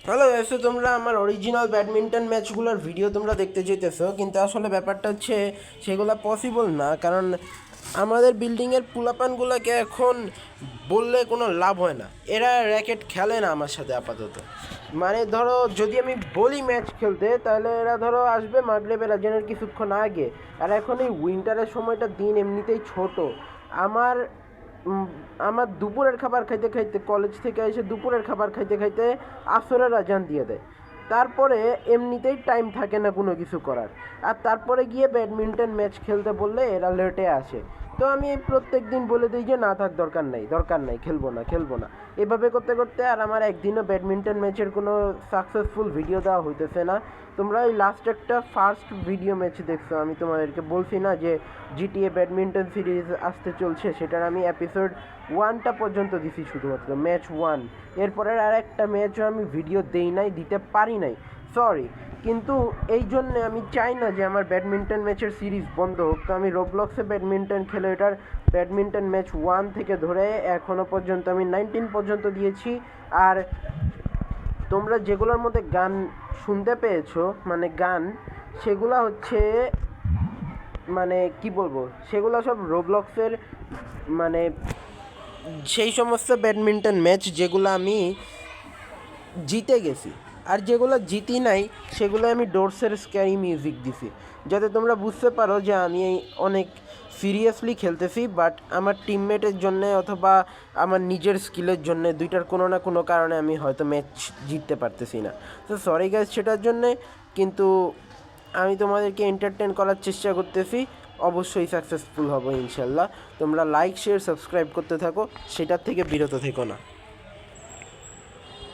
Hello এসে তোমরা আমার অরিজিনাল ব্যাডমিন্টন ম্যাচগুলোর ভিডিও তোমরা দেখতে যেতেছো, কিন্তু আসলে ব্যাপারটা হচ্ছে সেগুলো পসিবল না। কারণ আমাদের বিল্ডিংয়ের পোলাপানগুলোকে এখন বললে কোনো লাভ হয় না, এরা র্যাকেট খেলে না আমার সাথে আপাতত। মানে ধরো যদি আমি বলি ম্যাচ খেলতে, তাহলে এরা ধরো আসবে মাগরিবের আজানের কিছুক্ষণ আগে। আর এখন এই উইন্টারের সময়টা দিন এমনিতেই ছোট। আমার আমার দুপুরের খাবার খাইতে খাইতে, কলেজ থেকে এসে দুপুরের খাবার খাইতে খাইতে আসরের আজান দিয়ে দেয়। তারপরে এমনিতেই টাইম থাকে না কোনো কিছু করার, আর তারপরে গিয়ে ব্যাডমিন্টন ম্যাচ খেলতে বললে এরা লেটে আসে। তো আমি প্রত্যেক দিন বলে দিই যে না থাক, দরকার নাই, খেলবো না। এভাবে করতে করতে আর আমার একদিনও ব্যাডমিন্টন ম্যাচের কোনো সাকসেসফুল ভিডিও দেওয়া হইতেছে না। তোমরা ওই লাস্ট একটা ফার্স্ট ভিডিও ম্যাচ দেখছো, আমি তোমাদেরকে বলছি না যে জিটিএ ব্যাডমিন্টন সিরিজ আসতে চলছে, সেটার আমি এপিসোড 1টা পর্যন্ত দিছি, শুধুমাত্র ম্যাচ 1। এরপরের আর একটা ম্যাচও আমি ভিডিও দিতে পারি নাই, সরি। কিন্তু এই জন্যে আমি চাই না যে আমার ব্যাডমিন্টন ম্যাচের সিরিজ বন্ধ হোক। তো আমি রোবলক্সে ব্যাডমিন্টন খেলে এটার ব্যাডমিন্টন ম্যাচ 1 থেকে ধরে এখনও পর্যন্ত আমি 19 পর্যন্ত দিয়েছি। আর তোমরা যেগুলোর মধ্যে গান শুনতে পেয়েছো, মানে গান, সেগুলো হচ্ছে মানে কি বলবো, সেগুলো সব রোবলক্সের, মানে সেই সমস্ত ব্যাডমিন্টন ম্যাচ যেগুলো আমি জিতে গেছি। আর যেগুলো জিতি নাই সেগুলো আমি ডোরসের স্ক্যারি মিউজিক দিছি, যাতে তোমরা বুঝতে পারো যে আমি অনেক সিরিয়াসলি খেলতেছি। বাট আমার টিমমেটের জন্য অথবা আমার নিজের স্কিলের জন্য, দুইটার কোনো না কোনো কারণে আমি হয়তো ম্যাচ জিততে পারতেছি না। তো সরি গাইস সেটার জন্যে, কিন্তু আমি তোমাদেরকে এন্টারটেন করার চেষ্টা করতেছি। অবশ্যই সাকসেসফুল হবো ইনশাল্লাহ। তোমরা লাইক, শেয়ার, সাবস্ক্রাইব করতে থাকো, সেটার থেকে বিরত থেকো না।